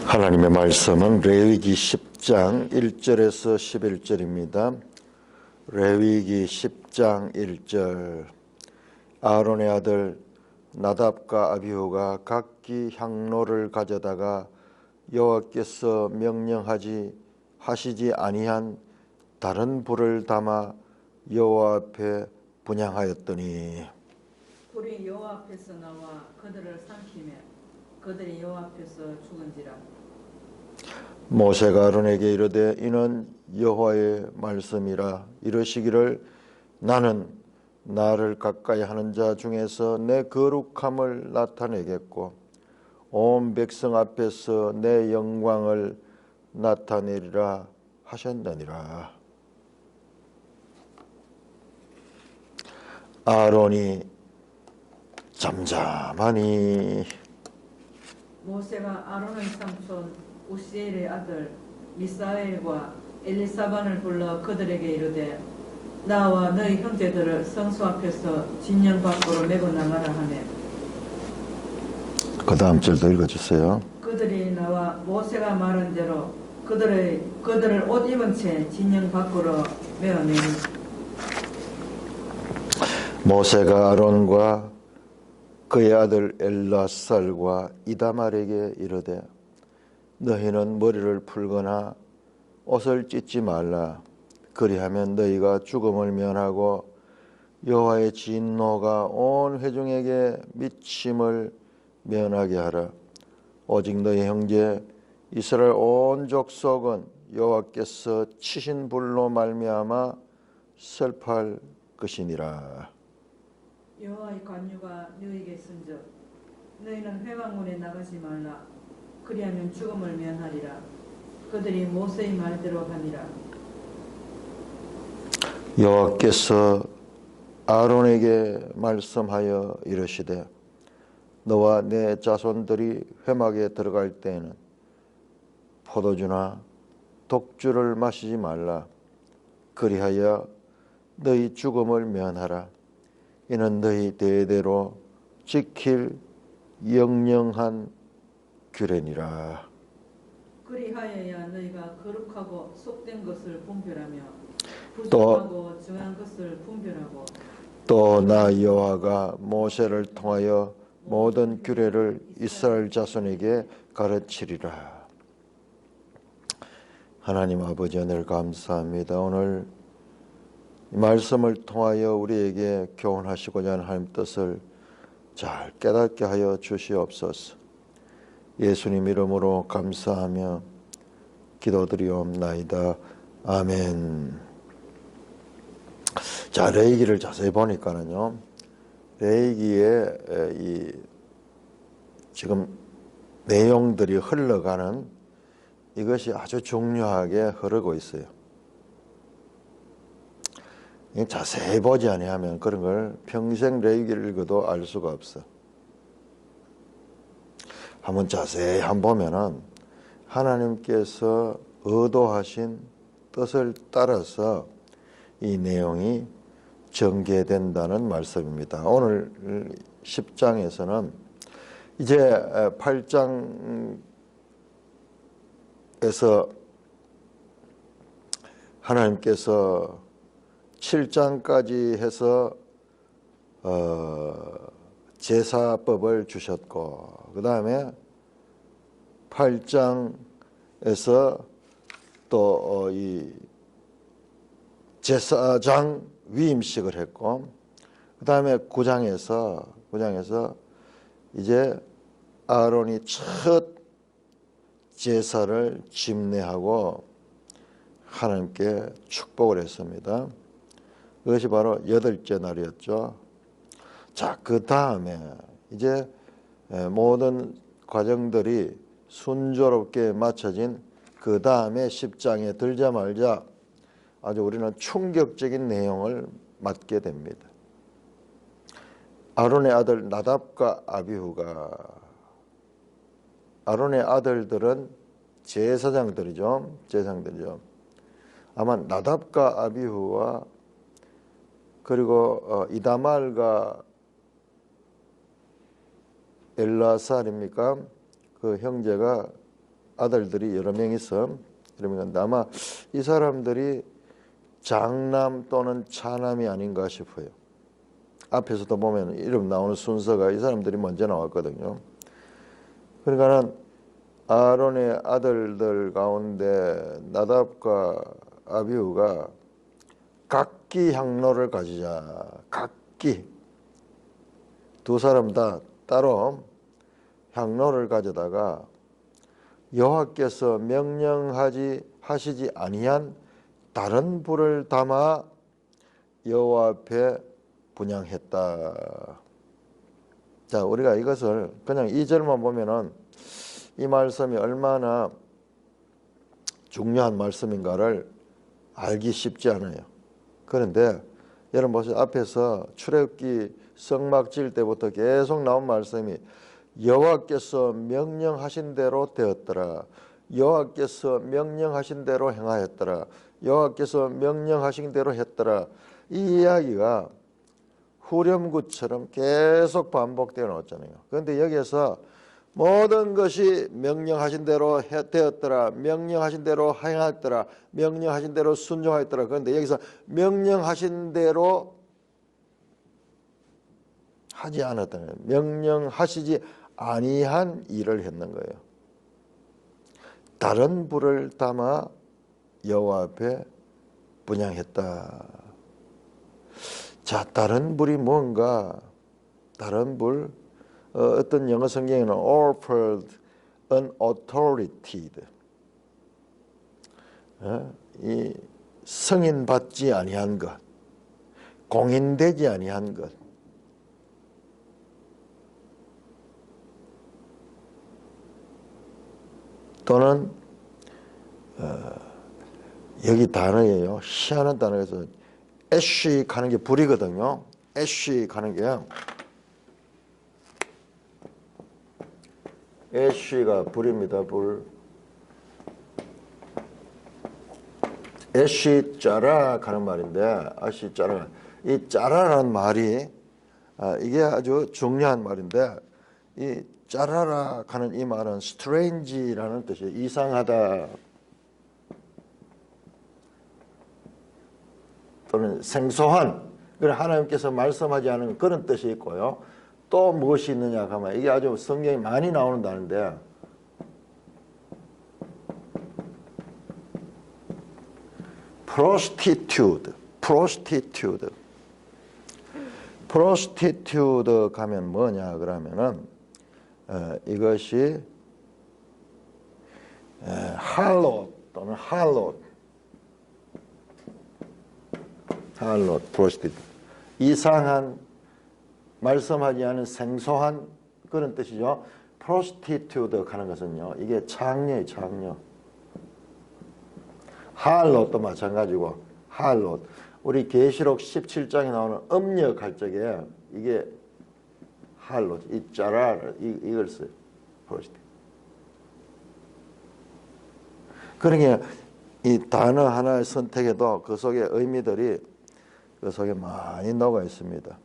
하나님의 말씀은 레위기 10장 1절에서 11절입니다. 레위기 10장 1절. 아론의 아들 나답과 아비후가 각기 향로를 가져다가 여호와께서 명령하시지 아니한 다른 불을 담아 여호와 앞에 분향하였더니 불이 여호와 앞에서 나와 그들을 삼키며 그들이 여호와 앞에서 죽은지라. 모세가 아론에게 이르되 이는 여호와의 말씀이라. 이르시기를 나는 나를 가까이 하는 자 중에서 내 거룩함을 나타내겠고 온 백성 앞에서 내 영광을 나타내리라 하셨느니라. 아론이 잠잠하니 모세가 아론의 삼촌 우시엘의 아들 미사엘과 엘리사반을 불러 그들에게 이르되 나와 너희 형제들을 성소 앞에서 진영 밖으로 메고 나가라 하매 그 다음 절도 읽어주세요. 그들이 나와 모세가 말한 대로 그들을 옷 입은 채 진영 밖으로 메어내니 모세가 아론과 그의 아들 엘라살과 이다말에게 이르되 너희는 머리를 풀거나 옷을 찢지 말라. 그리하면 너희가 죽음을 면하고 여호와의 진노가 온 회중에게 미침을 면하게 하라. 오직 너희 형제 이스라엘 온 족속은 여호와께서 치신 불로 말미암아 슬퍼할 것이니라. 여호와의 관유가 너희에게 있은즉 너희는 회방문에 나가지 말라. 그리하면 죽음을 면하리라. 그들이 모세의 말대로 하니라. 여호와께서 아론에게 말씀하여 이르시되 너와 내 자손들이 회막에 들어갈 때에는 포도주나 독주를 마시지 말라. 그리하여 너희 죽음을 면하라. 이는 너희 대대로 지킬 영영한 규례니라. 그리하여야 너희가 거룩하고 속된 것을 분별하며 부정하고 정한 것을 분별하고 또 나 여호와가 모세를 통하여 모든 규례를 이스라엘 자손에게 가르치리라. 하나님 아버지 은혜를 감사합니다. 오늘 이 말씀을 통하여 우리에게 교훈하시고자 하는 하나님 뜻을 잘 깨닫게 하여 주시옵소서. 예수님 이름으로 감사하며 기도드리옵나이다. 아멘. 자, 레위기를 자세히 보니까는요, 레위기에 이 지금 내용들이 흘러가는 이것이 아주 중요하게 흐르고 있어요. 자세히 보지 아니하면 그런 걸 평생 레위기를 읽어도 알 수가 없어. 한번 자세히 보면은 하나님께서 의도하신 뜻을 따라서 이 내용이 전개된다는 말씀입니다. 오늘 10장에서는 이제 8장에서 하나님께서 7장까지 해서 제사법을 주셨고 그 다음에 8장에서 또 이 제사장 위임식을 했고 그 다음에 9장에서 이제 아론이 첫 제사를 집례하고 하나님께 축복을 했습니다. 그것이 바로 8째 날이었죠. 자, 그 다음에 이제 모든 과정들이 순조롭게 마쳐진 그 다음에 10장에 들자마자 아주 우리는 충격적인 내용을 맞게 됩니다. 아론의 아들 나답과 아비후가, 아론의 아들들은 제사장들이죠. 아마 나답과 아비후와 그리고 이다말과 엘라살입니까? 그 형제가 아들들이 여러 명 있어. 그러면 아마 이 사람들이 장남 또는 차남이 아닌가 싶어요. 앞에서도 보면 이름 나오는 순서가 이 사람들이 먼저 나왔거든요. 그러니까는 아론의 아들들 가운데 나답과 아비후가 각기 향로를 가지자. 각기 두 사람 다 따로 향로를 가져다가 여호와께서 하시지 아니한 다른 불을 담아 여호와 앞에 분향했다. 자, 우리가 이것을 그냥 이 절만 보면은 이 말씀이 얼마나 중요한 말씀인가를 알기 쉽지 않아요. 그런데 여러분 보세요. 앞에서 출애굽기 성막 지을 때부터 계속 나온 말씀이 여호와께서 명령하신 대로 되었더라. 여호와께서 명령하신 대로 행하였더라. 여호와께서 명령하신 대로 했더라. 이 이야기가 후렴구처럼 계속 반복되어 나왔잖아요. 그런데 여기에서 모든 것이 명령하신 대로 되었더라. 명령하신 대로 행하였더라. 명령하신 대로 순종하였더라. 그런데 여기서 명령하신 대로 하지 않았다는 거예요. 명령하시지 아니한 일을 했는 거예요. 다른 불을 담아 여호와 앞에 분향했다. 자, 다른 불이 뭔가? 다른 불, 어떤 영어 성경에는 offered unauthoritated, 이 승인받지 아니한 것, 공인되지 아니한 것. 또는 여기 단어예요. 희한한 단어에서 애쉬 하는 게 불이거든요. 애쉬 하는 게 애쉬가 불입니다. 불. 애쉬 짜라 하는 말인데, 애쉬 짜라. 이 짜라라는 말이 이게 아주 중요한 말인데, 이 짜라라 하는 이 말은 strange라는 뜻이에요. 이상하다 또는 생소한, 그런 하나님께서 말씀하지 않은 그런 뜻이 있고요. 또 무엇이 있느냐 하면 이게 아주 성경이 많이 나오는 단어인데, prostitute 가면 뭐냐 그러면은 이것이 harlot 또는 harlot, prostitute, 이상한, 말씀하지 않은 생소한 그런 뜻이죠. prostitute 하는 것은요, 이게 창녀예요. 창녀. harlot도 마찬가지고, harlot, 우리 계시록 17장에 나오는 음력 할 적에 이게 harlot, 이 짜라를 이걸 써요. prostitute. 그러니까 이 단어 하나의 선택에도 그 속에 의미들이 그 속에 많이 녹아 있습니다.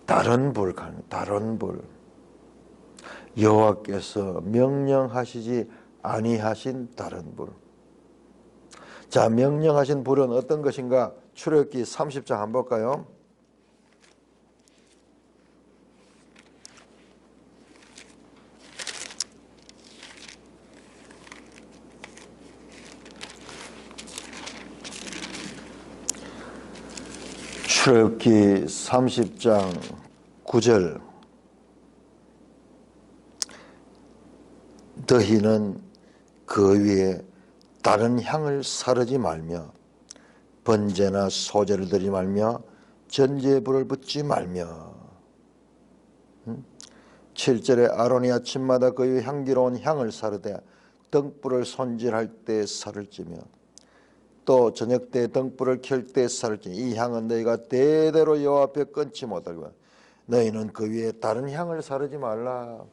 다른 불, 다른 불. 여호와께서 명령하시지 아니하신 다른 불. 자, 명령하신 불은 어떤 것인가? 출애굽기 30장 한번 볼까요? 출애굽기 30장 9절. 너희는 그 위에 다른 향을 사르지 말며 번제나 소제를 드리지 말며 전제에 불을 붙지 말며. 7절에 아론이 아침마다 그 위에 향기로운 향을 사르되 등불을 손질할 때 사를지며 또 저녁 때 등불을 켤 때 사를지니 이 향은 너희가 대대로 여호와 앞에 끊지 못하고 너희는 그 위에 다른 향을 사르지 말라.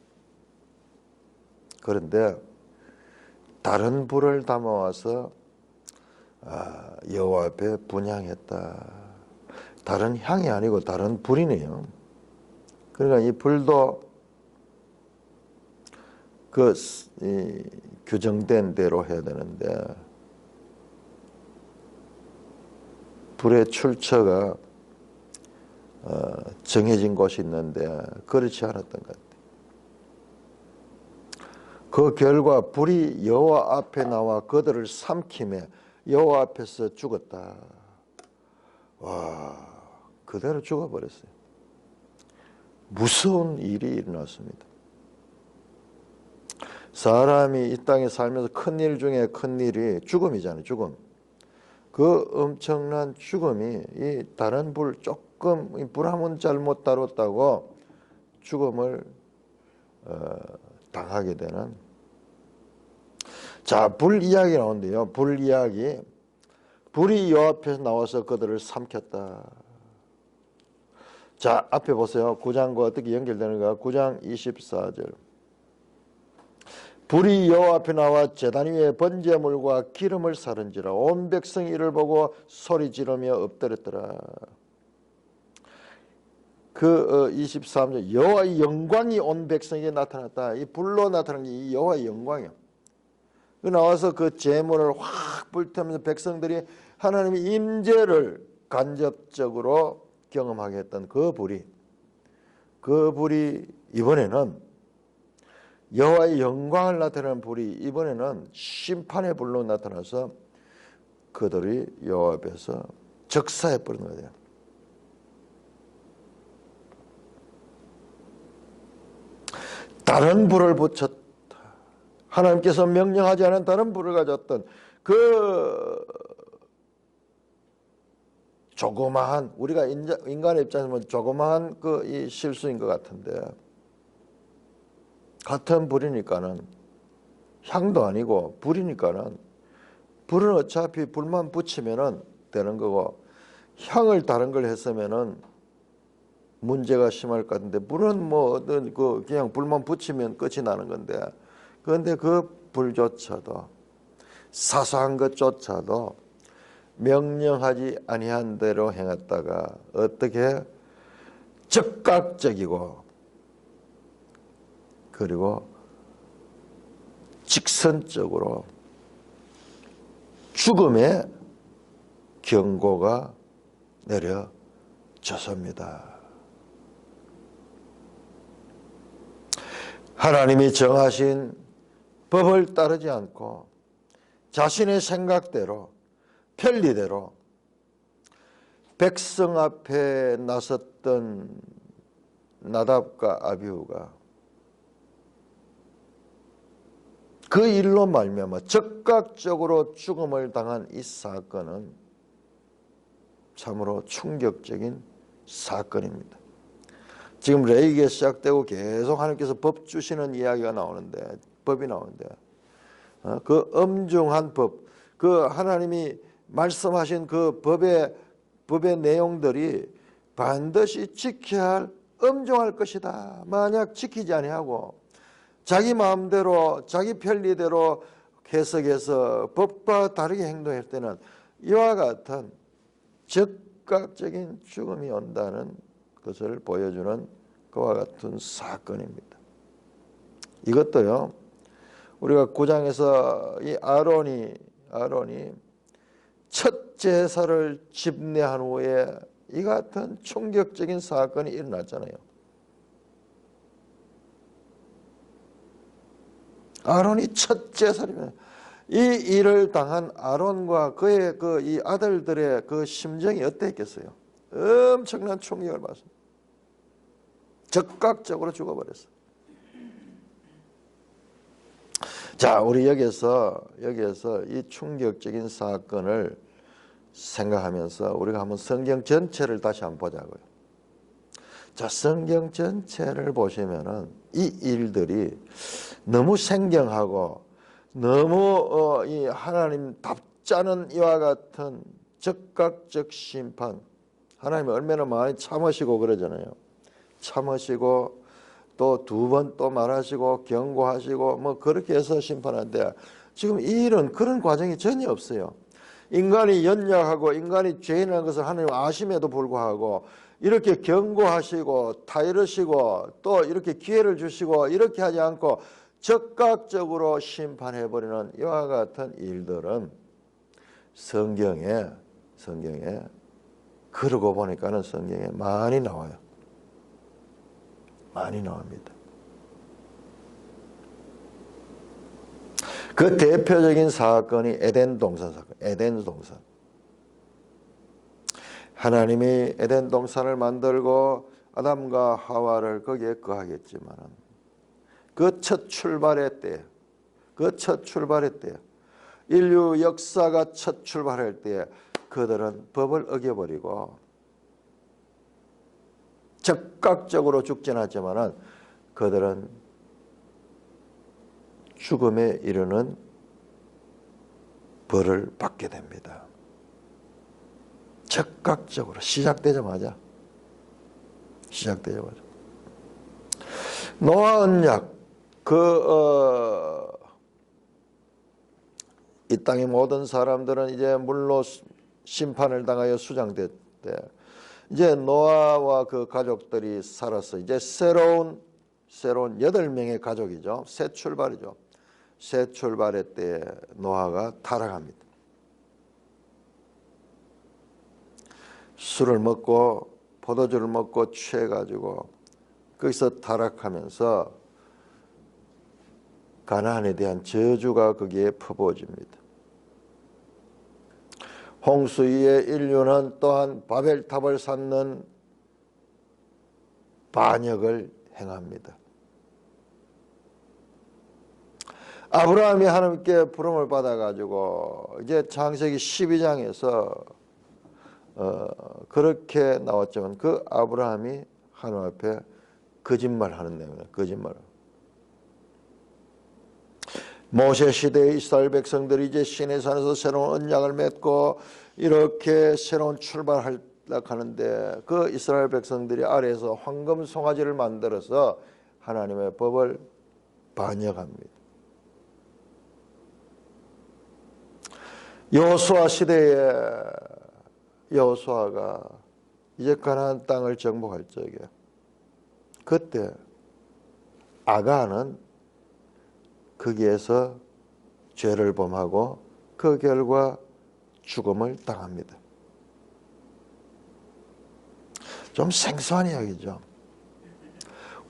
그런데 다른 불을 담아와서 여호와 앞에 분향했다. 다른 향이 아니고 다른 불이네요. 그러니까 이 불도 이 규정된 대로 해야 되는데 불의 출처가 정해진 곳이 있는데 그렇지 않았던 것 같아요. 그 결과 불이 여호와 앞에 나와 그들을 삼키매 여호와 앞에서 죽었다. 와, 그대로 죽어버렸어요. 무서운 일이 일어났습니다. 사람이 이 땅에 살면서 큰일 중에 큰일이 죽음이잖아요. 죽음. 그 엄청난 죽음이 이 다른 불 조금 불 한 번 잘못 다뤘다고 죽음을 당하게 되는. 자, 불 이야기 나오는데요. 불 이야기. 불이 여 앞에서 나와서 그들을 삼켰다. 자, 앞에 보세요. 9장과 어떻게 연결되는가? 9장 24절. 불이 여호와 앞에 나와 제단 위에 번제물과 기름을 사른지라 온 백성이 이를 보고 소리 지르며 엎드렸더라. 그 23절 여호와의 영광이 온 백성에게 나타났다. 이 불로 나타난 게 이 여호와의 영광이요. 그 나와서 그 제물을 확 불태우면서 백성들이 하나님의 임재를 간접적으로 경험하게 했던 그 불이 이번에는 여호와의 영광을 나타내는 불이 이번에는 심판의 불로 나타나서 그들이 여호와 앞에서 적사해 버리는 거예요. 다른 불을 붙였다. 하나님께서 명령하지 않은 다른 불을 가졌던 그 조그마한, 우리가 인간의 입장에서 보면 조그마한 그 이 실수인 것 같은데, 같은 불이니까는, 향도 아니고 불이니까는, 불은 어차피 불만 붙이면은 되는 거고, 향을 다른 걸 했으면은 문제가 심할 것 같은데, 불은 뭐 어떤 그냥 불만 붙이면 끝이 나는 건데, 그런데 그 불조차도, 사소한 것조차도 명령하지 아니한 대로 행했다가 어떻게 즉각적이고 그리고 직선적으로 죽음의 경고가 내려졌습니다. 하나님이 정하신 법을 따르지 않고 자신의 생각대로 편리대로 백성 앞에 나섰던 나답과 아비후가 그 일로 말미암아 즉각적으로 죽음을 당한 이 사건은 참으로 충격적인 사건입니다. 지금 레위기에 시작되고 계속 하나님께서 법 주시는 이야기가 나오는데, 법이 나오는데, 그 엄중한 법, 그 하나님이 말씀하신 그 법의 내용들이 반드시 지켜야 할 엄중할 것이다. 만약 지키지 아니하고 자기 마음대로 자기 편리대로 해석해서 법과 다르게 행동할 때는 이와 같은 즉각적인 죽음이 온다는 것을 보여주는 그와 같은 사건입니다. 이것도요, 우리가 9장에서 이 아론이 첫 제사를 집례한 후에 이 같은 충격적인 사건이 일어났잖아요. 아론이 첫 제사를, 이 일을 당한 아론과 그의 이 아들들의 그 심정이 어땠겠어요? 엄청난 충격을 받습니다. 즉각적으로 죽어버렸어요. 자, 우리 여기에서 이 충격적인 사건을 생각하면서 우리가 한번 성경 전체를 다시 한번 보자고요. 자, 성경 전체를 보시면은 이 일들이 너무 생경하고 너무 이 하나님답지 않은 이와 같은 즉각적 심판, 하나님이 얼마나 많이 참으시고 그러잖아요. 참으시고 또 두 번 또 말하시고 경고하시고 뭐 그렇게 해서 심판하는데, 지금 이 일은 그런 과정이 전혀 없어요. 인간이 연약하고 인간이 죄인이라는 것을 하나님 아심에도 불구하고 이렇게 경고하시고 타이르시고 또 이렇게 기회를 주시고 이렇게 하지 않고 즉각적으로 심판해버리는 이와 같은 일들은 성경에 그러고 보니까는 성경에 많이 나와요. 많이 나옵니다. 그 대표적인 사건이 에덴 동산 사건, 에덴 동산. 하나님이 에덴 동산을 만들고 아담과 하와를 거기에 거하겠지만은 그 첫 출발의 때, 인류 역사가 첫 출발할 때 그들은 법을 어겨버리고 즉각적으로 죽진 않지만은 그들은 죽음에 이르는 벌을 받게 됩니다. 즉각적으로 시작되자마자 노아 언약 이 땅의 모든 사람들은 이제 물로 심판을 당하여 수장됐대. 이제 노아와 그 가족들이 살아서 이제 새로운 8명의 가족이죠. 새 출발이죠. 새 출발의 때에 노아가 타락합니다. 술을 먹고 포도주를 먹고 취해가지고 거기서 타락하면서 가나안에 대한 저주가 거기에 퍼부어집니다. 홍수 이후에 인류는 또한 바벨탑을 쌓는 반역을 행합니다. 아브라함이 하나님께 부름을 받아가지고 이제 창세기 12장에서 그렇게 나왔지만 그 아브라함이 하나님 앞에 거짓말하는 내용이에요. 거짓말. 모세 시대의 이스라엘 백성들이 이제 시내산에서 새로운 언약을 맺고 이렇게 새로운 출발하려고 하는데 그 이스라엘 백성들이 아래에서 황금 송아지를 만들어서 하나님의 법을 반역합니다. 여호수아 시대에 여호수아가 이제 가나안 땅을 정복할 적에 그때 아가는 거기에서 죄를 범하고 그 결과 죽음을 당합니다. 좀 생소한 이야기죠.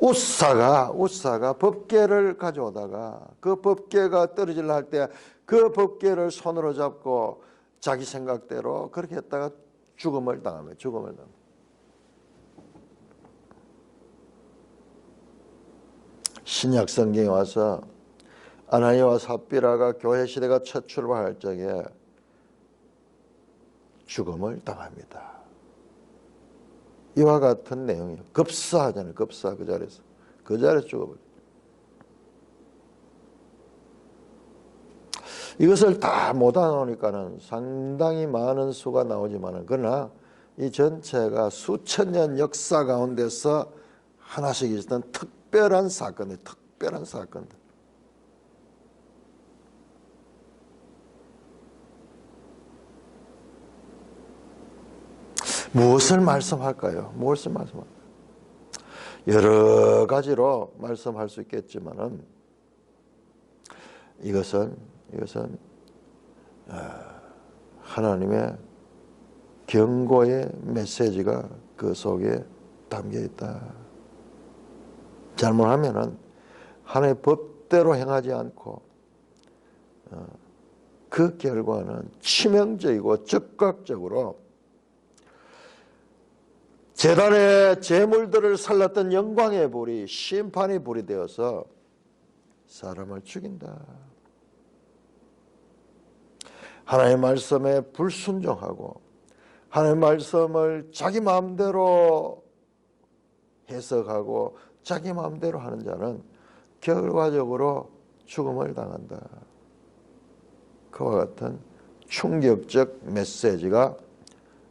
우사가 법궤를 가져오다가 그 법궤가 떨어지려 할 때 그 법궤를 손으로 잡고 자기 생각대로 그렇게 했다가 죽음을 당합니다. 죽음을 당합니다. 신약 성경에 와서 아나니아와 삽비라가 교회 시대가 첫 출발할 적에 죽음을 당합니다. 이와 같은 내용이에요. 급사하잖아요. 급사 그 자리에서 죽어버려요. 이것을 다 못하노니까는 상당히 많은 수가 나오지만은 그러나 이 전체가 수천 년 역사 가운데서 하나씩 있었던 특별한 사건들. 무엇을 말씀할까요? 여러 가지로 말씀할 수 있겠지만은 이것은 하나님의 경고의 메시지가 그 속에 담겨 있다. 잘못하면은 하나님의 법대로 행하지 않고 그 결과는 치명적이고 즉각적으로 제단의 제물들을 살랐던 영광의 불이 심판의 불이 되어서 사람을 죽인다. 하나님의 말씀에 불순종하고 하나님의 말씀을 자기 마음대로 해석하고 자기 마음대로 하는 자는 결과적으로 죽음을 당한다. 그와 같은 충격적 메시지가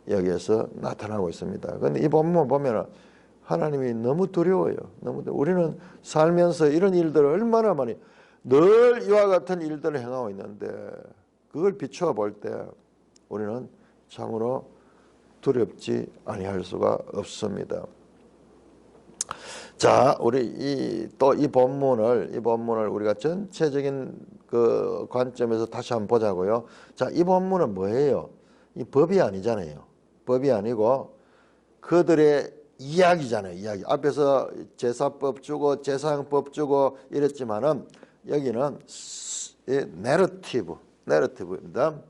여기에서 나타나고 있습니다. 그런데 이 본문 보면 하나님이 너무 두려워요. 우리는 살면서 이런 일들을 얼마나 많이 늘 이와 같은 일들을 행하고 있는데 그걸 비추어 볼 때 우리는 참으로 두렵지 아니할 수가 없습니다. 자, 우리 또 이 본문을 우리가 전체적인 그 관점에서 다시 한번 보자고요. 자, 이 본문은 뭐예요? 이 법이 아니잖아요. 법이 아니고 그들의 이야기잖아요. 이야기. 앞에서 제사법 주고 제사형법 주고 이랬지만은 여기는 내러티브입니다.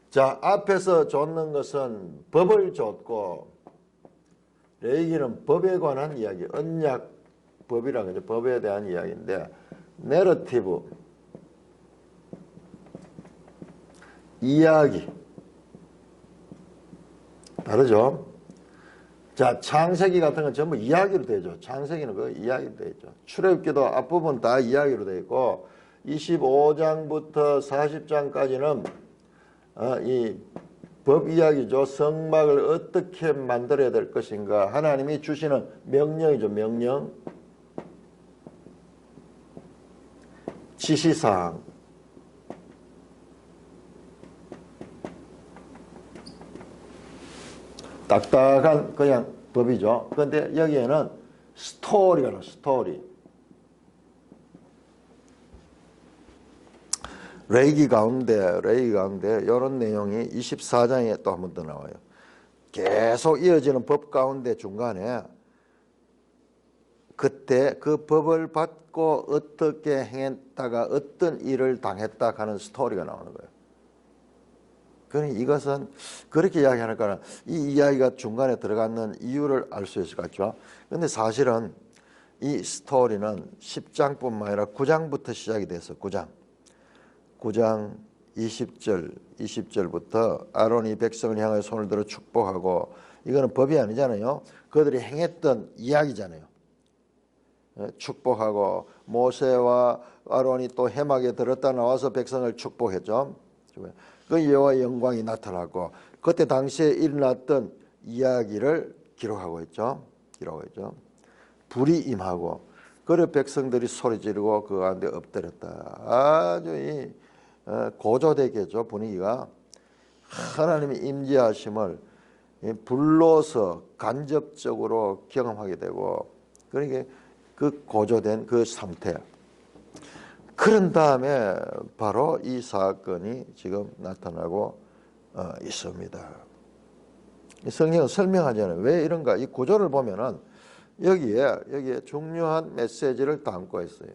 자, 앞에서 줬는 것은 법을 줬고 레위기는 법에 관한 이야기, 언약법이라고 하죠. 법에 대한 이야기인데 내러티브, 이야기 다르죠. 자, 창세기 같은 건 전부 이야기로 되죠. 창세기는 그 이야기로 되죠. 출애굽기도 앞부분 다 이야기로 되어 있고 25장부터 40장까지는 이 법 이야기죠. 성막을 어떻게 만들어야 될 것인가. 하나님이 주시는 명령이죠. 명령. 지시사항. 딱딱한 그냥 법이죠. 그런데 여기에는 스토리가 나와요. 스토리. 레위기 가운데 이런 내용이 24장에 또 한 번 더 나와요. 계속 이어지는 법 가운데 중간에 그때 그 법을 받고 어떻게 행했다가 어떤 일을 당했다 하는 스토리가 나오는 거예요. 그러니 이것은 그렇게 이야기하니까 이 이야기가 중간에 들어가는 이유를 알 수 있을 것 같죠. 그런데 사실은 이 스토리는 10장뿐만 아니라 9장부터 시작이 됐어요. 9장 20절부터 아론이 백성을 향하여 손을 들어 축복하고, 이거는 법이 아니잖아요. 그들이 행했던 이야기잖아요. 축복하고 모세와 아론이 또 해막에 들었다 나와서 백성을 축복했죠. 그 여호와의 영광이 나타나고 그때 당시에 일어났던 이야기를 기록하고 있죠. 불이 임하고 그래 백성들이 소리 지르고 그 가운데 엎드렸다. 아주 고조되겠죠. 분위기가. 하나님의 임재하심을 불로서 간접적으로 경험하게 되고, 그러니까 그 고조된 그 상태. 그런 다음에 바로 이 사건이 지금 나타나고 있습니다. 성경은 설명하잖아요. 왜 이런가? 이 구조를 보면은 여기에 중요한 메시지를 담고 있어요.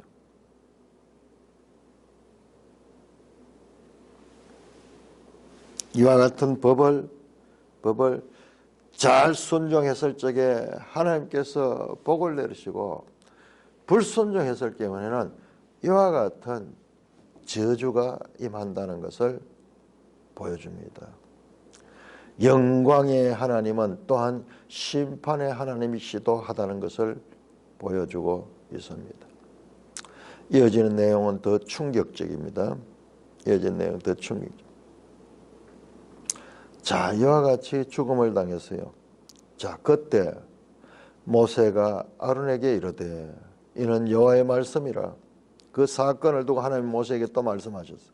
이와 같은 법을 잘 순종했을 적에 하나님께서 복을 내리시고, 불순종했을 경우에는 이와 같은 저주가 임한다는 것을 보여줍니다. 영광의 하나님은 또한 심판의 하나님이시도 하다는 것을 보여주고 있습니다. 이어지는 내용은 더 충격적입니다. 자, 이와 같이 죽음을 당했어요. 자, 그때 모세가 아론에게 이르되 이는 여호와의 말씀이라. 그 사건을 두고 하나님 모세에게 또 말씀하셨어요.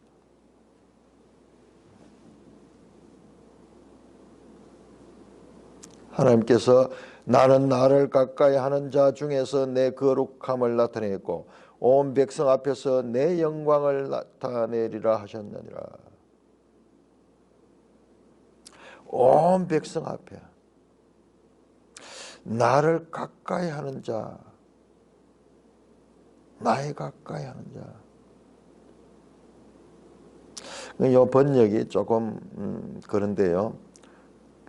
하나님께서 나는 나를 가까이 하는 자 중에서 내 거룩함을 나타내고 온 백성 앞에서 내 영광을 나타내리라 하셨느니라. 온 백성 앞에 나를 가까이 하는 자, 나의 가까이 하는 자. 이 번역이 조금 그런데요.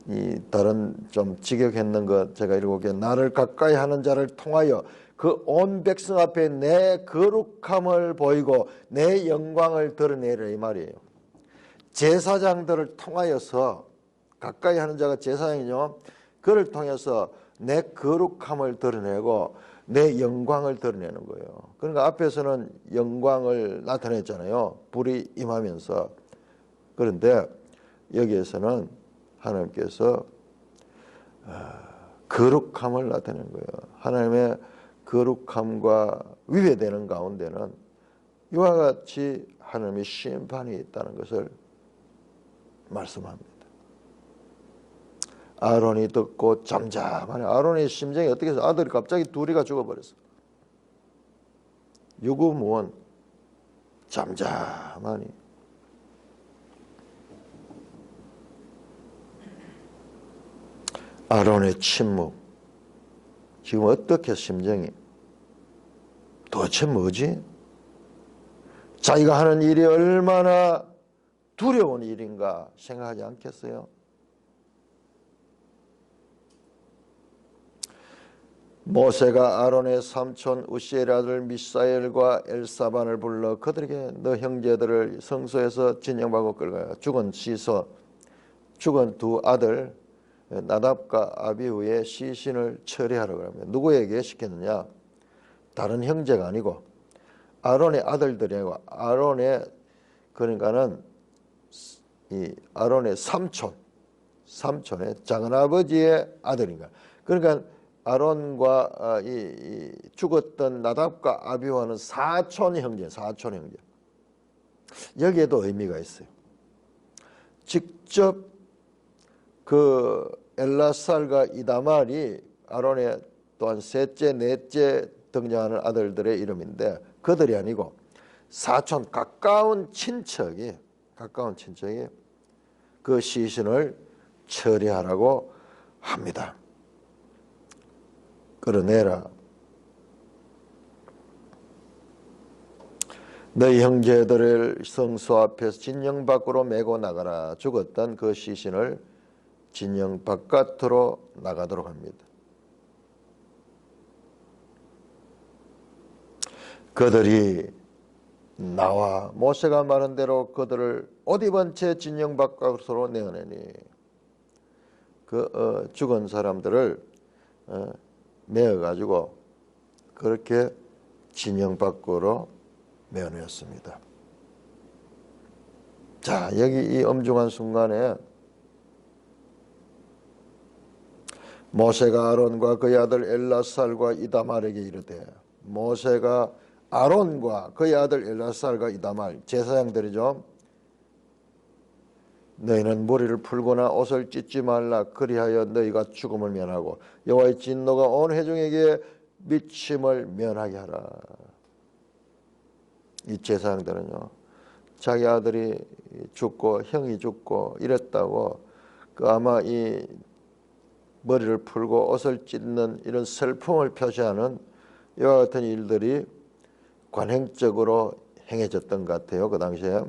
이 다른 좀 직역했는 것 제가 읽어볼게요. 나를 가까이 하는 자를 통하여 그 온 백성 앞에 내 거룩함을 보이고 내 영광을 드러내라, 이 말이에요. 제사장들을 통하여서, 가까이 하는 자가 제사장이죠. 그를 통해서 내 거룩함을 드러내고 내 영광을 드러내는 거예요. 그러니까 앞에서는 영광을 나타냈잖아요. 불이 임하면서. 그런데 여기에서는 하나님께서 거룩함을 나타내는 거예요. 하나님의 거룩함과 위배되는 가운데는 이와 같이 하나님의 심판이 있다는 것을 말씀합니다. 아론이 듣고 잠잠하네. 아론의 심정이 어떻게 해서 아들이 갑자기 둘이가 죽어버렸어. 유구무원 잠잠하니. 아론의 침묵. 지금 어떻게 심정이? 도대체 뭐지? 자기가 하는 일이 얼마나 두려운 일인가 생각하지 않겠어요? 모세가 아론의 삼촌 우시엘의 아들 미사엘과 엘사반을 불러 그들에게 너 형제들을 성소에서 진영받고 끌어가 죽은 두 아들 나답과 아비후의 시신을 처리하라고 합니다. 누구에게 시켰느냐? 다른 형제가 아니고 아론의 아들들이 아니고 그러니까는 이 아론의 삼촌의 작은아버지의 아들인가. 그러니까 아론과 이 죽었던 나답과 아비후는 사촌 형제. 여기에도 의미가 있어요. 직접 그 엘라살과 이다말이 아론의 또한 셋째, 넷째 등장하는 아들들의 이름인데 그들이 아니고 사촌 가까운 친척이 그 시신을 처리하라고 합니다. 끌어내라. 너희 형제들을 성소 앞에서 진영 밖으로 메고 나가라. 죽었던 그 시신을 진영 바깥으로 나가도록 합니다. 그들이 나와 모세가 말한 대로 그들을 옷 입은 채 진영 바깥으로 내어내니 그 죽은 사람들을 메어가지고 그렇게 진영 밖으로 메어내었습니다. 자, 여기 이 엄중한 순간에 모세가 아론과 그의 아들 엘라살과 이다말에게 이르되 모세가 아론과 그의 아들 엘라살과 이다말 제사장들이죠. 너희는 머리를 풀거나 옷을 찢지 말라. 그리하여 너희가 죽음을 면하고 여호와의 진노가 온 회중에게 미침을 면하게 하라. 이 제사장들은요, 자기 아들이 죽고 형이 죽고 이랬다고 그 아마 이 머리를 풀고 옷을 찢는 이런 슬픔을 표시하는 이와 같은 일들이 관행적으로 행해졌던 것 같아요. 그 당시에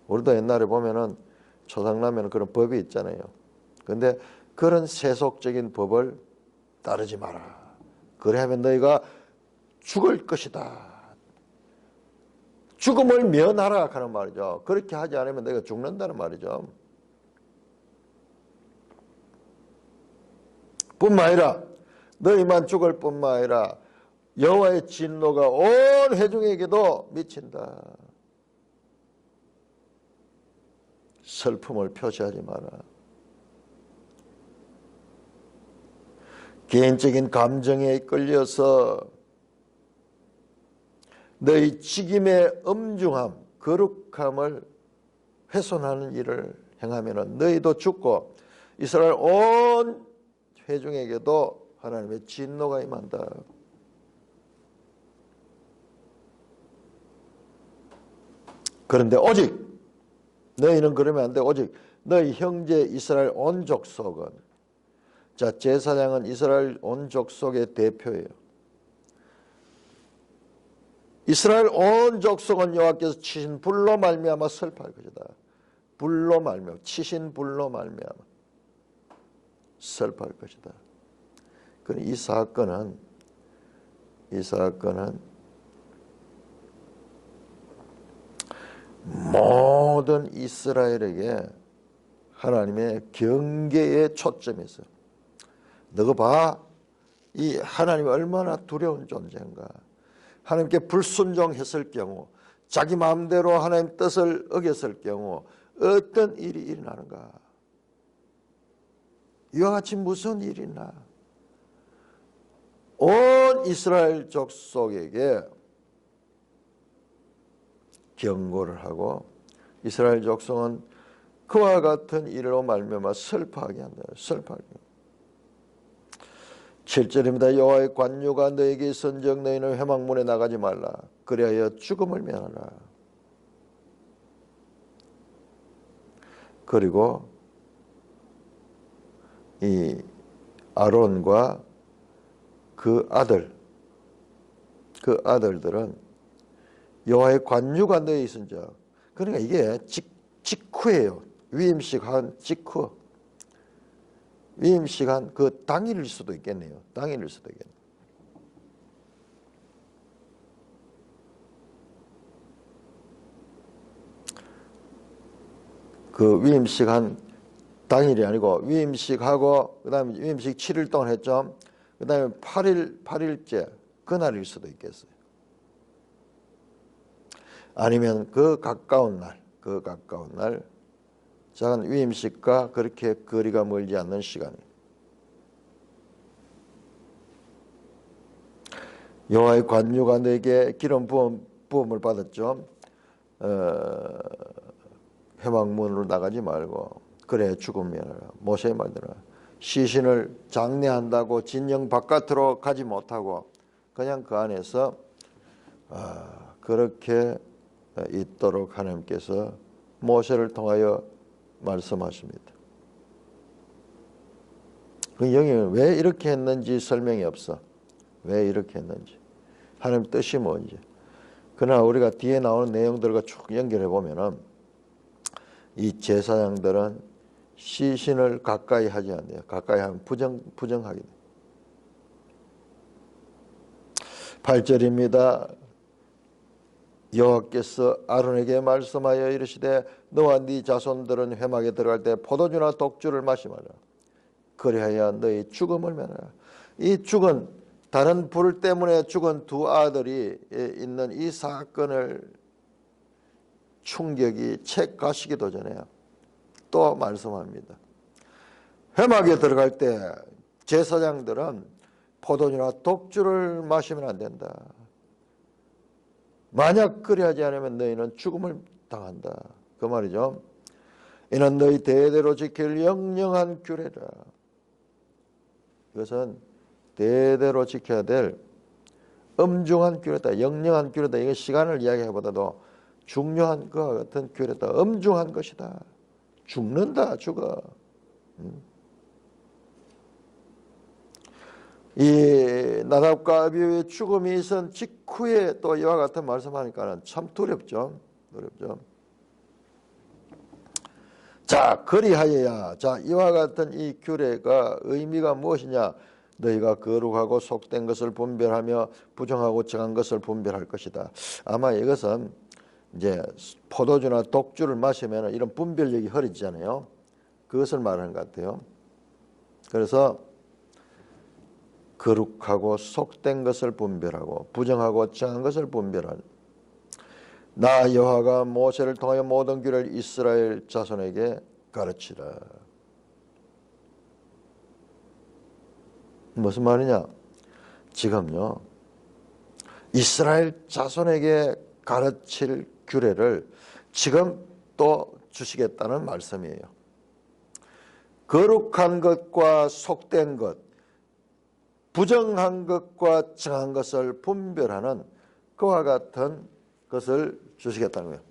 우리도 옛날에 보면은 초상나면 그런 법이 있잖아요. 근데 그런 세속적인 법을 따르지 마라. 그래야면 너희가 죽을 것이다. 죽음을 면하라 하는 말이죠. 그렇게 하지 않으면 너희가 죽는다는 말이죠. 뿐만 아니라 너희만 죽을 뿐만 아니라 여호와의 진노가 온 회중에게도 미친다. 슬픔을 표시하지 마라. 개인적인 감정에 끌려서 너희 직임의 엄중함, 거룩함을 훼손하는 일을 행하면 너희도 죽고 이스라엘 온 회중에게도 하나님의 진노가 임한다. 그런데 오직 너희는 그러면 안 돼. 오직 너희 형제 이스라엘 온 족속은, 자, 제사장은 이스라엘 온 족속의 대표예요. 이스라엘 온 족속은 여호와께서 치신 불로 말미암아 슬퍼할 것이다. 불로 말미암아, 치신 불로 말미암아 슬퍼할 것이다. 그럼 이 사건은 모든 이스라엘에게 하나님의 경계에 초점이 있어요. 너가 봐, 이 하나님이 얼마나 두려운 존재인가. 하나님께 불순종했을 경우, 자기 마음대로 하나님 뜻을 어겼을 경우 어떤 일이 일어나는가. 이와 같이 무슨 일이 있나. 온 이스라엘 족속에게 경고를 하고 이스라엘 족속은 그와 같은 일로 말미암아 슬퍼하게 한다. 슬퍼하게. 7절입니다. 여호와의 관유가 너에게 있은즉 너희는 회막문에 나가지 말라. 그리하여 죽음을 면하라. 그리고 이 아론과 그 아들들은 여호와의 관유가 너에 있은즉, 그러니까 이게 직후예요. 위임식한 직후. 위임식한 그 당일일 수도 있겠네요. 당일일 수도 있겠네요. 그 위임식한 당일이 아니고 위임식하고 그다음에 위임식 7일 동안 했죠. 그다음에 8일째 그날일 수도 있겠어요. 아니면 그 가까운 날 작은 위임식과 그렇게 거리가 멀지 않는 시간. 여호와의 관유가 너에게 기름 부음을 받았죠. 회막문으로 나가지 말고 그래 죽으면 모세의 말대로 시신을 장례한다고 진영 바깥으로 가지 못하고 그냥 그 안에서 그렇게 있도록 하나님께서 모세를 통하여 말씀하십니다. 그 영이 왜 이렇게 했는지 설명이 없어. 왜 이렇게 했는지. 하나님 뜻이 뭔지. 그러나 우리가 뒤에 나오는 내용들과 쭉 연결해 보면은 이 제사장들은 시신을 가까이 하지 않아요. 가까이 하면 부정하게 돼요. 8절입니다. 여호와께서 아론에게 말씀하여 이르시되 너와 네 자손들은 회막에 들어갈 때 포도주나 독주를 마시 말라. 그리하여 너희 죽음을 면하라. 이 죽은 다른 불 때문에 죽은 두 아들이 있는 이 사건을 충격이 채 가시기도 전에 또 말씀합니다. 회막에 들어갈 때 제사장들은 포도주나 독주를 마시면 안 된다. 만약 그리하지 않으면 너희는 죽음을 당한다. 그 말이죠. 이는 너희 대대로 지킬 영영한 규례라. 이것은 대대로 지켜야 될 엄중한 규례다. 영영한 규례다. 이게 시간을 이야기하기보다도 중요한 것과 같은 규례다. 엄중한 것이다. 죽는다. 죽어. 이 나답과 아비후의 죽음이 있은 직후에 또 이와 같은 말씀하니까는 참 두렵죠. 두렵죠. 자, 그리하여야. 자, 이와 같은 이 규례가 의미가 무엇이냐? 너희가 거룩하고 속된 것을 분별하며 부정하고 정한 것을 분별할 것이다. 아마 이것은 이제 포도주나 독주를 마시면 이런 분별력이 흐려지잖아요. 그것을 말하는 것 같아요. 그래서 거룩하고 속된 것을 분별하고 부정하고 정한 것을 분별하는 나 여호와가 모세를 통하여 모든 규례를 이스라엘 자손에게 가르치라. 무슨 말이냐? 지금요 이스라엘 자손에게 가르칠 규례를 지금 또 주시겠다는 말씀이에요. 거룩한 것과 속된 것, 부정한 것과 정한 것을 분별하는 그와 같은 것을 주시겠다는 거예요.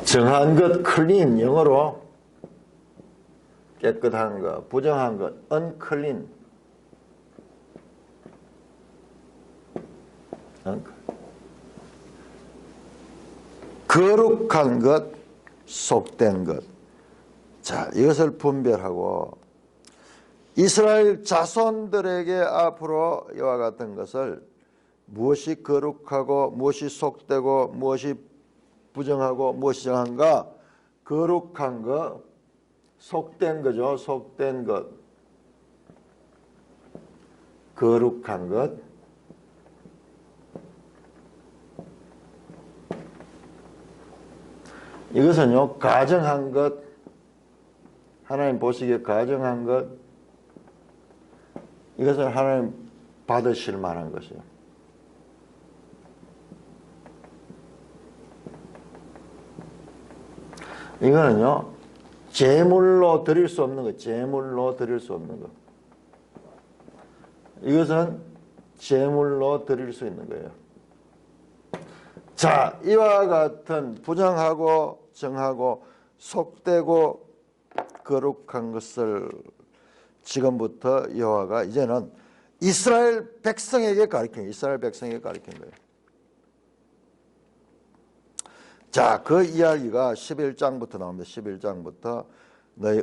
정한 것, 클린, 영어로 깨끗한 것, 부정한 것, unclean. 거룩한 것, 속된 것. 자, 이것을 분별하고 이스라엘 자손들에게 앞으로 이와 같은 것을 무엇이 거룩하고 무엇이 속되고 무엇이 부정하고 무엇이 정한가? 거룩한 것, 속된 거죠. 속된 것. 거룩한 것. 이것은요, 가정한 것, 하나님 보시기에 가정한 것, 이것은 하나님 받으실 만한 것이에요. 이거는요, 제물로 드릴 수 없는 것, 제물로 드릴 수 없는 것. 이것은 제물로 드릴 수 있는 거예요. 자, 이와 같은 부정하고 정하고 속되고 거룩한 것을 지금부터 여호와가 이제는 이스라엘 백성에게 가르친 거예요. 자, 그 이야기가 11장부터 나옵니다. 11장부터 너희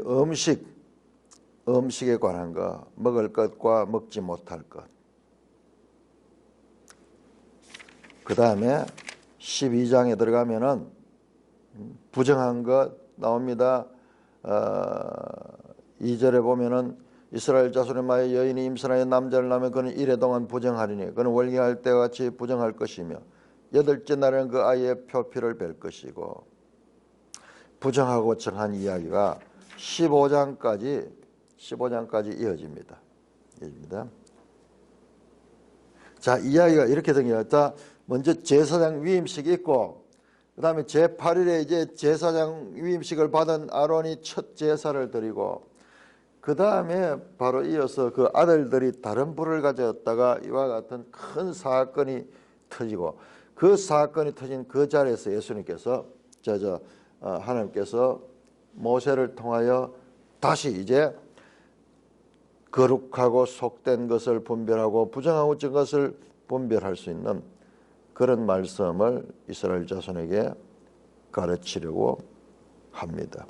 음식에 관한 것, 먹을 것과 먹지 못할 것. 그 다음에 12장에 들어가면은 부정한 것 나옵니다. 2절에 보면은 이스라엘 자손의 마에 여인이 임신하여 남자를 낳으면 그는 이래 동안 부정하리니 그는 월경할 때와 같이 부정할 것이며 여덟째 날에는 그 아이의 표피를 뺄 것이고, 부정하고 정한 이야기가 15장까지 이어집니다. 자, 이야기가 이렇게 생겼다. 먼저 제사장 위임식이 있고, 그 다음에 제8일에 이제 제사장 위임식을 받은 아론이 첫 제사를 드리고, 그 다음에 바로 이어서 그 아들들이 다른 불을 가졌다가 이와 같은 큰 사건이 터지고, 그 사건이 터진 그 자리에서 예수님께서 하나님께서 모세를 통하여 다시 이제 거룩하고 속된 것을 분별하고 부정하고 정한 것을 분별할 수 있는 그런 말씀을 이스라엘 자손에게 가르치려고 합니다.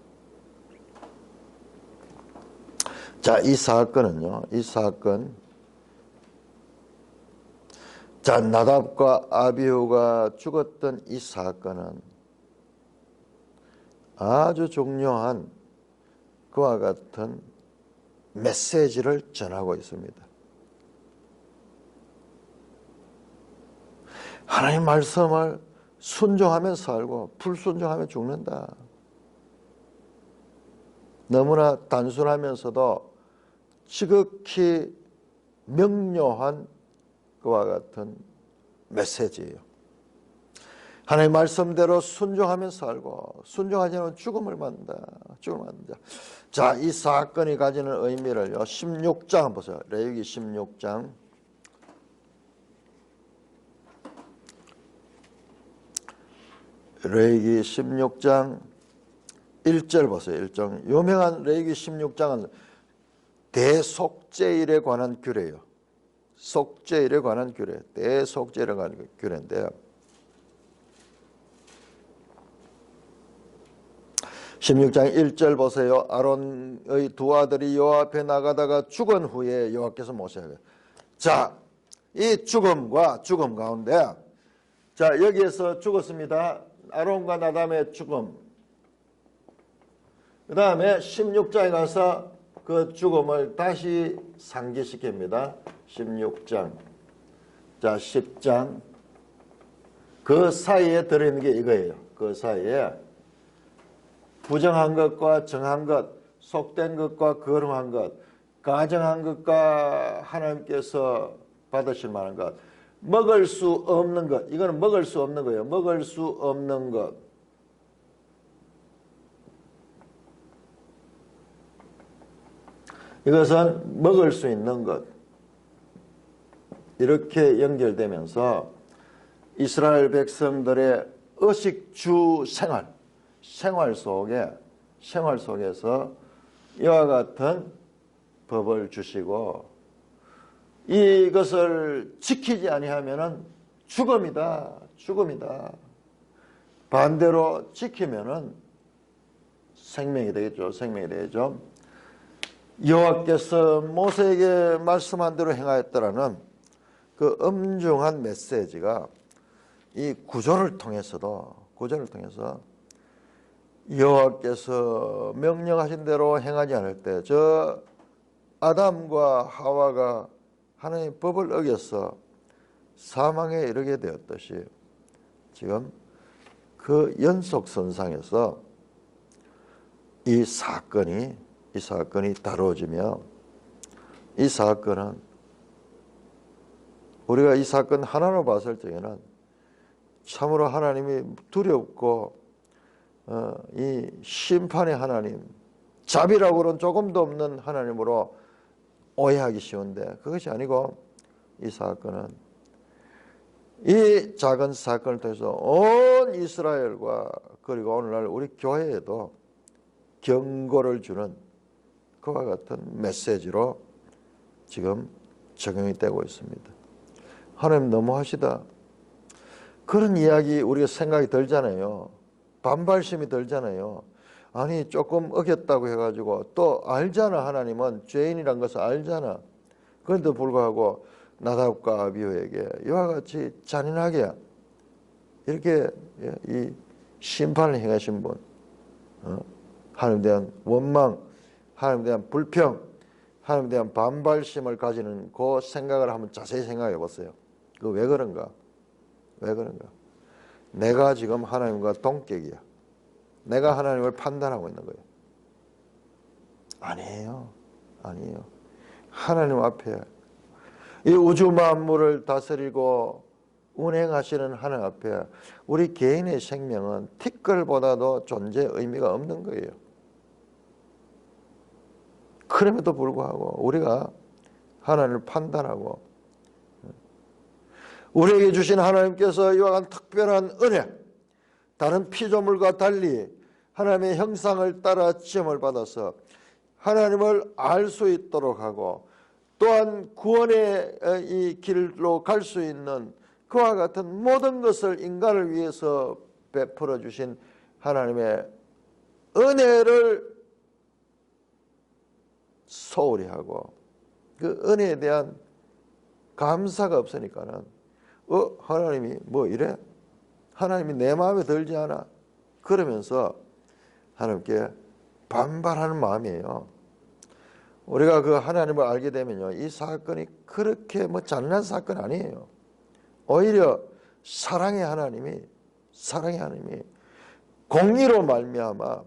자, 이 사건은요, 자, 나답과 아비후가 죽었던 이 사건은 아주 중요한 그와 같은 메시지를 전하고 있습니다. 하나님 말씀을 순종하면 살고 불순종하면 죽는다. 너무나 단순하면서도 지극히 명료한 그와 같은 메시지예요. 하나님 말씀대로 순종하면 살고 순종하지 않으면 죽음을 맞는다. 자, 이 사건이 가지는 의미를요, 16장 보세요. 레위기 16장. 레위기 16장 1절 보세요. 1절. 유명한 레위기 16장은 대속죄일에 관한 규례예요. 속죄일에 관한 규례, 대속죄일에 관한 규례인데, 16장 1절 보세요. 아론의 두 아들이 여호와 앞에 나가다가 죽은 후에 여호와께서 모세에게, 자, 이 죽음 가운데, 자, 여기에서 죽었습니다. 아론과 나담의 죽음. 그 다음에 16장에 가서 그 죽음을 다시 상기시킵니다. 16장. 자, 10장. 그 사이에 들어있는 게 이거예요. 그 사이에 부정한 것과 정한 것, 속된 것과 거룩한 것, 가정한 것과 하나님께서 받으실 만한 것, 먹을 수 없는 것, 이거는 먹을 수 없는 거예요. 먹을 수 없는 것. 이것은 먹을 수 있는 것. 이렇게 연결되면서 이스라엘 백성들의 의식주 생활 속에서 이와 같은 법을 주시고, 이것을 지키지 아니하면은 죽음이다. 반대로 지키면은 생명이 되죠. 여호와께서 모세에게 말씀한 대로 행하였더라는 그 엄중한 메시지가 이 구조를 통해서 여호와께서 명령하신 대로 행하지 않을 때 저 아담과 하와가 하나님의 법을 어겨서 사망에 이르게 되었듯이 지금 그 연속선상에서 이 사건이 다루어지며, 이 사건은 우리가 이 사건 하나로 봤을 적에는 참으로 하나님이 두렵고 이 심판의 하나님, 자비라고는 조금도 없는 하나님으로 오해하기 쉬운데, 그것이 아니고 이 사건은, 이 작은 사건을 통해서 온 이스라엘과 그리고 오늘날 우리 교회에도 경고를 주는 그와 같은 메시지로 지금 적용이 되고 있습니다. 하나님 너무하시다, 그런 이야기 우리가 생각이 들잖아요. 반발심이 들잖아요. 아니 조금 어겼다고 해가지고, 또 알잖아, 하나님은 죄인이란 것을 알잖아. 그런데도 불구하고 나답과 아비후에게 이와 같이 잔인하게 이렇게 이 심판을 행하신 분, 하나님에 대한 원망, 하나님에 대한 불평, 하나님에 대한 반발심을 가지는 그 생각을 한번 자세히 생각해 보세요. 그 왜 그런가? 왜 그런가? 내가 지금 하나님과 동격이야. 내가 하나님을 판단하고 있는 거예요. 아니에요. 아니에요. 하나님 앞에 이 우주 만물을 다스리고 운행하시는 하나님 앞에 우리 개인의 생명은 티끌보다도 존재 의미가 없는 거예요. 그럼에도 불구하고 우리가 하나님을 판단하고, 우리에게 주신 하나님께서 이와 같은 특별한 은혜, 다른 피조물과 달리 하나님의 형상을 따라 지음을 받아서 하나님을 알 수 있도록 하고, 또한 구원의 이 길로 갈 수 있는 그와 같은 모든 것을 인간을 위해서 베풀어 주신 하나님의 은혜를 소홀히 하고, 그 은혜에 대한 감사가 없으니까는 하나님이 뭐 이래? 하나님이 내 마음에 들지 않아? 그러면서 하나님께 반발하는 마음이에요. 우리가 그 하나님을 알게 되면요, 이 사건이 그렇게 뭐 잔인한 사건 아니에요. 오히려 사랑의 하나님이 공의로 말미암아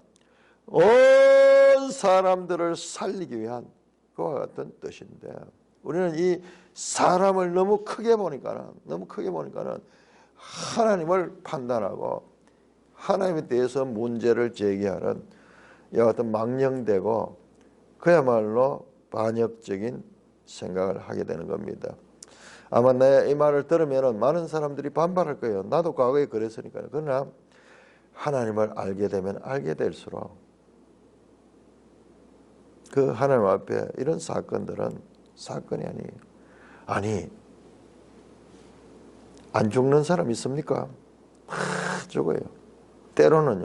온 사람들을 살리기 위한 그와 같은 뜻인데, 우리는 이 사람을 너무 크게 보니까는 하나님을 판단하고 하나님에 대해서 문제를 제기하는 이와 같은 망령되고 그야말로 반역적인 생각을 하게 되는 겁니다. 아마 내 이 말을 들으면 많은 사람들이 반발할 거예요. 나도 과거에 그랬으니까요. 그러나 하나님을 알게 되면 알게 될수록 그 하나님 앞에 이런 사건들은 사건이 아니에요. 아니, 안 죽는 사람 있습니까? 죽어요. 때로는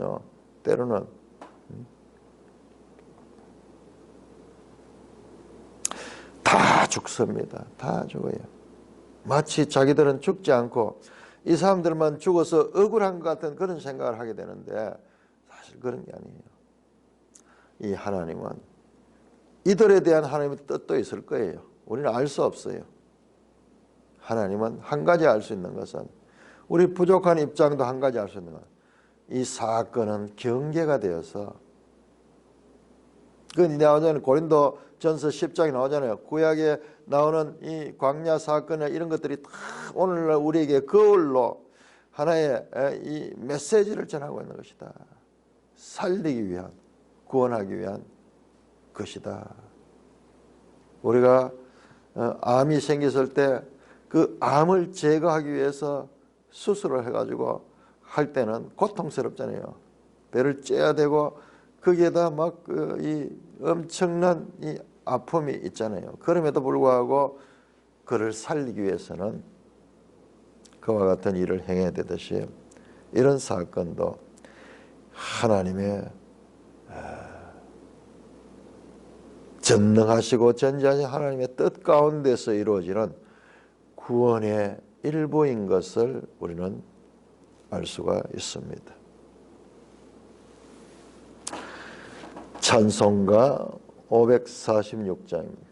다 죽습니다. 다 죽어요. 마치 자기들은 죽지 않고 이 사람들만 죽어서 억울한 것 같은 그런 생각을 하게 되는데, 사실 그런 게 아니에요. 이 하나님은 이들에 대한 하나님의 뜻도 있을 거예요. 우리는 알 수 없어요. 하나님은 한 가지 알 수 있는 것은, 우리 부족한 입장도 한 가지 알 수 있는 것, 이 사건은 경계가 되어서, 그 나오잖아요. 고린도 전서 10장에 나오잖아요. 구약에 나오는 이 광야 사건이나 이런 것들이 다 오늘날 우리에게 거울로 하나의 이 메시지를 전하고 있는 것이다. 살리기 위한, 구원하기 위한 것이다. 우리가 암이 생겼을 때 그 암을 제거하기 위해서 수술을 해가지고 할 때는 고통스럽잖아요. 배를 째야 되고 거기에다 막 이 엄청난 이 아픔이 있잖아요. 그럼에도 불구하고 그를 살리기 위해서는 그와 같은 일을 행해야 되듯이, 이런 사건도 하나님의 전능하시고 전지하신 하나님의 뜻 가운데서 이루어지는 구원의 일부인 것을 우리는 알 수가 있습니다. 찬송가 546장입니다.